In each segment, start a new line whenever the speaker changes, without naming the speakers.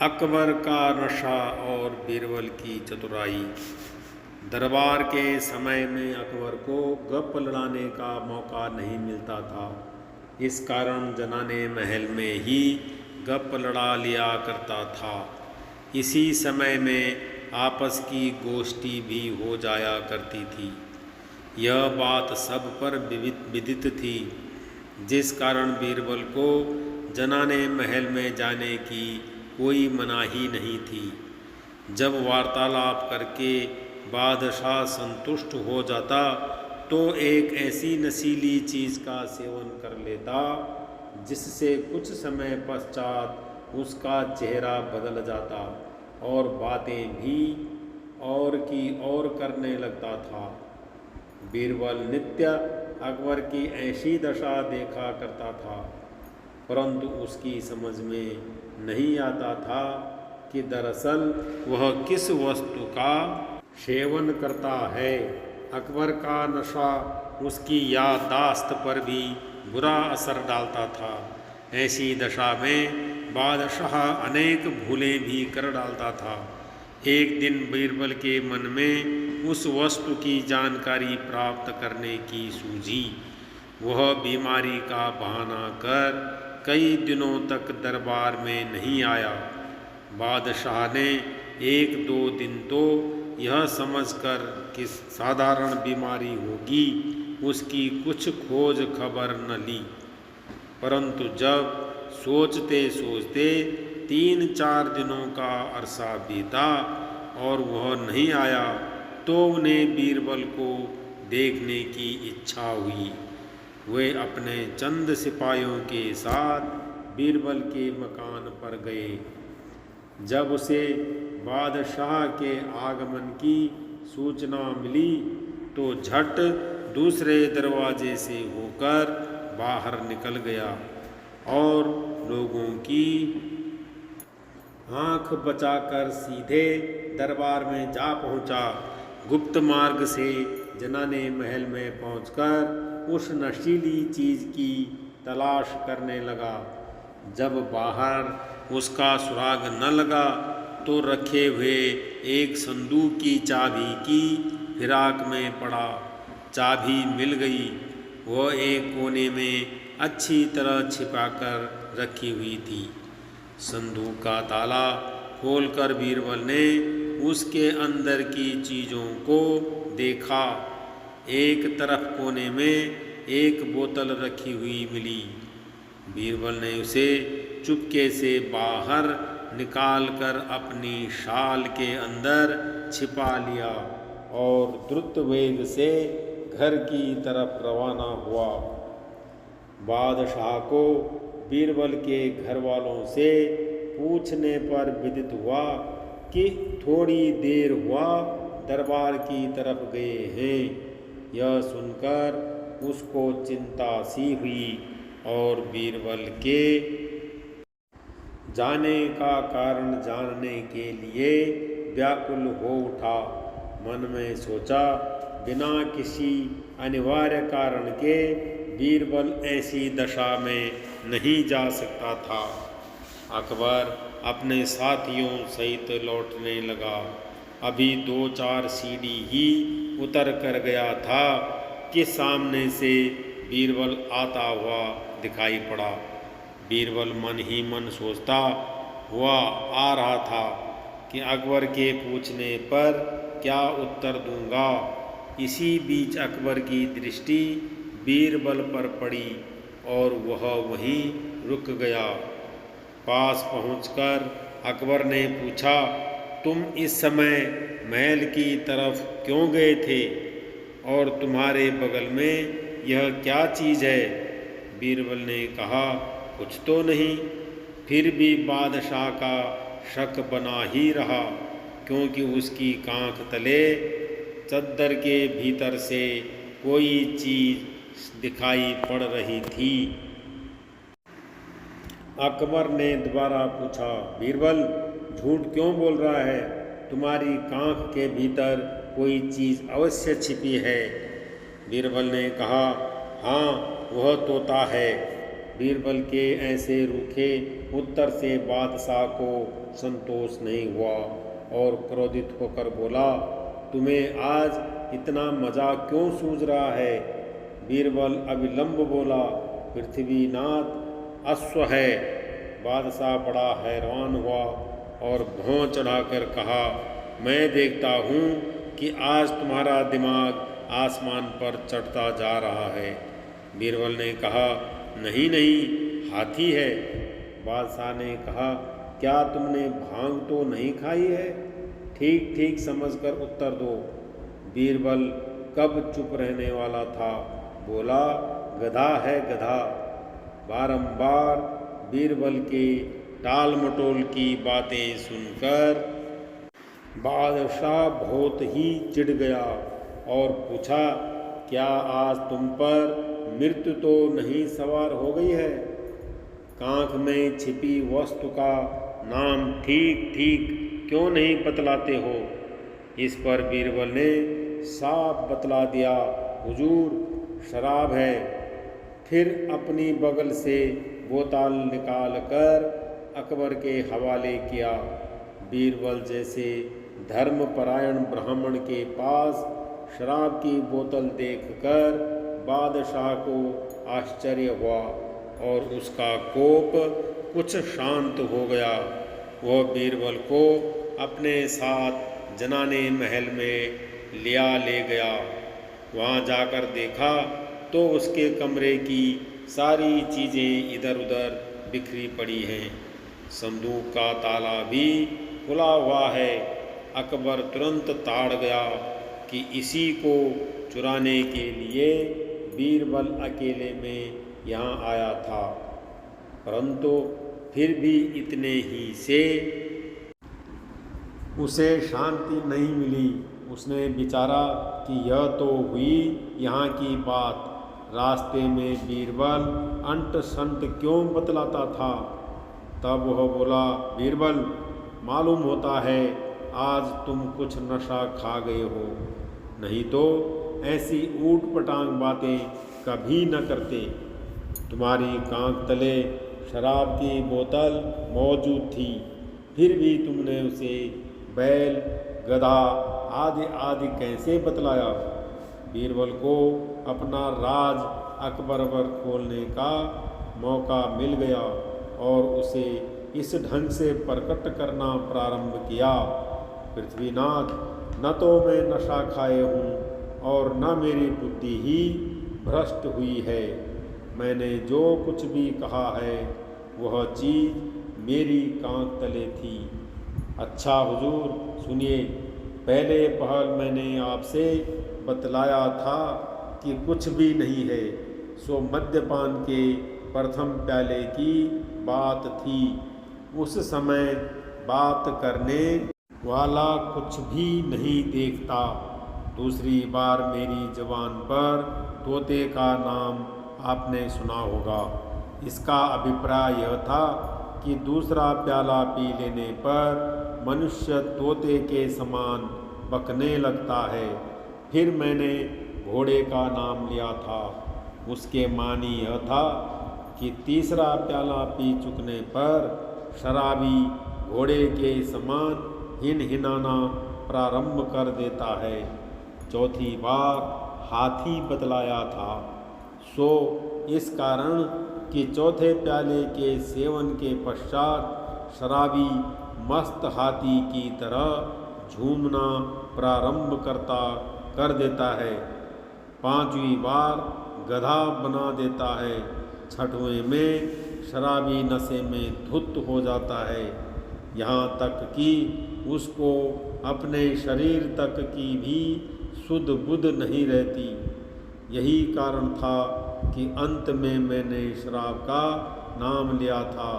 अकबर का नशा और बीरबल की चतुराई। दरबार के समय में अकबर को गप लड़ाने का मौका नहीं मिलता था। इस कारण जनाने महल में ही गप लड़ा लिया करता था। इसी समय में आपस की गोष्ठी भी हो जाया करती थी। यह बात सब पर विदित थी, जिस कारण बीरबल को जनाने महल में जाने की कोई मनाही नहीं थी। जब वार्तालाप करके बादशाह संतुष्ट हो जाता तो एक ऐसी नशीली चीज़ का सेवन कर लेता जिससे कुछ समय पश्चात उसका चेहरा बदल जाता और बातें भी और की और करने लगता था। बीरबल नित्य अकबर की ऐसी दशा देखा करता था, परंतु उसकी समझ में नहीं आता था कि दरअसल वह किस वस्तु का सेवन करता है। अकबर का नशा उसकी याददाश्त पर भी बुरा असर डालता था। ऐसी दशा में बादशाह अनेक भूलें भी कर डालता था। एक दिन बीरबल के मन में उस वस्तु की जानकारी प्राप्त करने की सूझी। वह बीमारी का बहाना कर कई दिनों तक दरबार में नहीं आया। बादशाह ने एक दो दिन तो यह समझकर कि साधारण बीमारी होगी उसकी कुछ खोज खबर न ली, परंतु जब सोचते सोचते 3-4 दिनों का अरसा बीता और वह नहीं आया तो उन्हें बीरबल को देखने की इच्छा हुई। वे अपने चंद सिपाहियों के साथ बीरबल के मकान पर गए। जब उसे बादशाह के आगमन की सूचना मिली तो झट दूसरे दरवाजे से होकर बाहर निकल गया और लोगों की आंख बचाकर सीधे दरबार में जा पहुंचा। गुप्त मार्ग से जनाने महल में पहुंचकर उस नशीली चीज़ की तलाश करने लगा। जब बाहर उसका सुराग न लगा तो रखे हुए एक संदूक की चाबी की फिराक में पड़ा। चाबी मिल गई। वह एक कोने में अच्छी तरह छिपाकर रखी हुई थी। संदूक का ताला खोलकर बीरबल ने उसके अंदर की चीज़ों को देखा। एक तरफ कोने में एक बोतल रखी हुई मिली। बीरबल ने उसे चुपके से बाहर निकालकर अपनी शाल के अंदर छिपा लिया और द्रुत वेग से घर की तरफ रवाना हुआ। बादशाह को बीरबल के घर वालों से पूछने पर विदित हुआ कि थोड़ी देर हुआ दरबार की तरफ गए हैं। यह सुनकर उसको चिंता सी हुई और बीरबल के जाने का कारण जानने के लिए व्याकुल हो उठा। मन में सोचा, बिना किसी अनिवार्य कारण के बीरबल ऐसी दशा में नहीं जा सकता था। अकबर अपने साथियों सहित लौटने लगा। अभी 2-4 सीढ़ी ही उतर कर गया था कि सामने से बीरबल आता हुआ दिखाई पड़ा। बीरबल मन ही मन सोचता हुआ आ रहा था कि अकबर के पूछने पर क्या उत्तर दूंगा। इसी बीच अकबर की दृष्टि बीरबल पर पड़ी और वह वहीं रुक गया। पास पहुंचकर अकबर ने पूछा, तुम इस समय महल की तरफ क्यों गए थे और तुम्हारे बगल में यह क्या चीज़ है? बीरबल ने कहा, कुछ तो नहीं। फिर भी बादशाह का शक बना ही रहा, क्योंकि उसकी कांख तले चद्दर के भीतर से कोई चीज़ दिखाई पड़ रही थी। अकबर ने दोबारा पूछा, बीरबल झूठ क्यों बोल रहा है? तुम्हारी कांख के भीतर कोई चीज़ अवश्य छिपी है। बीरबल ने कहा, हाँ, वह तोता है। बीरबल के ऐसे रूखे उत्तर से बादशाह को संतोष नहीं हुआ और क्रोधित होकर बोला, तुम्हें आज इतना मजा क्यों सूझ रहा है? बीरबल अविलंब बोला, पृथ्वीनाथ अश्व है। बादशाह बड़ा हैरान हुआ और भौं चढ़ाकर कहा, मैं देखता हूँ कि आज तुम्हारा दिमाग आसमान पर चढ़ता जा रहा है। बीरबल ने कहा, नहीं नहीं, हाथी है। बादशाह ने कहा, क्या तुमने भांग तो नहीं खाई है? ठीक ठीक समझकर उत्तर दो। बीरबल कब चुप रहने वाला था, बोला, गधा है गधा। बारंबार बीरबल के टाल मटोल की बातें सुनकर बादशाह बहुत ही चिढ़ गया और पूछा, क्या आज तुम पर मृत्यु तो नहीं सवार हो गई है? कांख में छिपी वस्तु का नाम ठीक ठीक क्यों नहीं बतलाते हो? इस पर बीरबल ने साफ बतला दिया, हुजूर, शराब है। फिर अपनी बगल से बोतल निकाल कर अकबर के हवाले किया। बीरबल जैसे धर्मपरायण ब्राह्मण के पास शराब की बोतल देखकर बादशाह को आश्चर्य हुआ और उसका कोप कुछ शांत हो गया। वह बीरबल को अपने साथ जनाने महल में ले गया। वहाँ जाकर देखा तो उसके कमरे की सारी चीज़ें इधर उधर बिखरी पड़ी हैं। संदूक का ताला भी खुला हुआ है। अकबर तुरंत ताड़ गया कि इसी को चुराने के लिए बीरबल अकेले में यहाँ आया था, परंतु फिर भी इतने ही से उसे शांति नहीं मिली। उसने विचारा कि यह तो हुई यहाँ की बात, रास्ते में बीरबल अंट संट क्यों बतलाता था। तब वह बोला, बीरबल, मालूम होता है आज तुम कुछ नशा खा गए हो, नहीं तो ऐसी ऊट पटांग बातें कभी न करते। तुम्हारी कांख तले शराब की बोतल मौजूद थी, फिर भी तुमने उसे बैल, गधा आदि आदि कैसे बतलाया? बीरबल को अपना राज अकबर पर खोलने का मौका मिल गया और उसे इस ढंग से प्रकट करना प्रारंभ किया, पृथ्वीनाथ, न तो मैं नशा खाए हूँ और न मेरी बुद्धि ही भ्रष्ट हुई है। मैंने जो कुछ भी कहा है वह चीज़ मेरी कांख तले थी। अच्छा हुजूर, सुनिए, पहले पहल मैंने आपसे बतलाया था कि कुछ भी नहीं है, सो मद्यपान के प्रथम प्याले की बात थी। उस समय बात करने वाला कुछ भी नहीं देखता। दूसरी बार मेरी ज़बान पर तोते का नाम आपने सुना होगा। इसका अभिप्राय यह था कि दूसरा प्याला पी लेने पर मनुष्य तोते के समान बकने लगता है। फिर मैंने घोड़े का नाम लिया था। उसके मानी यह था कि तीसरा प्याला पी चुकने पर शराबी घोड़े के समान हिनहिनाना प्रारंभ कर देता है। चौथी बार हाथी बतलाया था, सो इस कारण कि चौथे प्याले के सेवन के पश्चात शराबी मस्त हाथी की तरह झूमना प्रारंभ कर देता है। पांचवी बार गधा बना देता है। छठवें में शराबी नशे में धुत हो जाता है, यहाँ तक कि उसको अपने शरीर तक की भी सुध बुध नहीं रहती। यही कारण था कि अंत में मैंने शराब का नाम लिया था।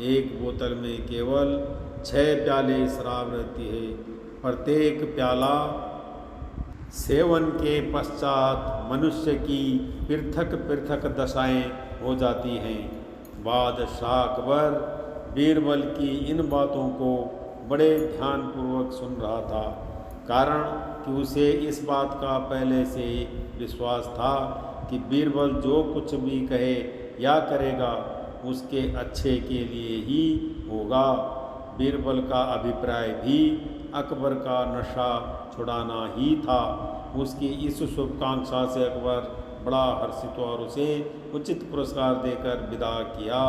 एक बोतल में केवल 6 प्याले शराब रहती है। प्रत्येक प्याला सेवन के पश्चात मनुष्य की पृथक पृथक दशाएं हो जाती हैं। बादशाह अकबर बीरबल की इन बातों को बड़े ध्यानपूर्वक सुन रहा था, कारण कि उसे इस बात का पहले से विश्वास था कि बीरबल जो कुछ भी कहे या करेगा उसके अच्छे के लिए ही होगा। बीरबल का अभिप्राय भी अकबर का नशा छुड़ाना ही था। उसकी इस शुभकांक्षा से अकबर बड़ा हर्षित और उसे उचित पुरस्कार देकर विदा किया।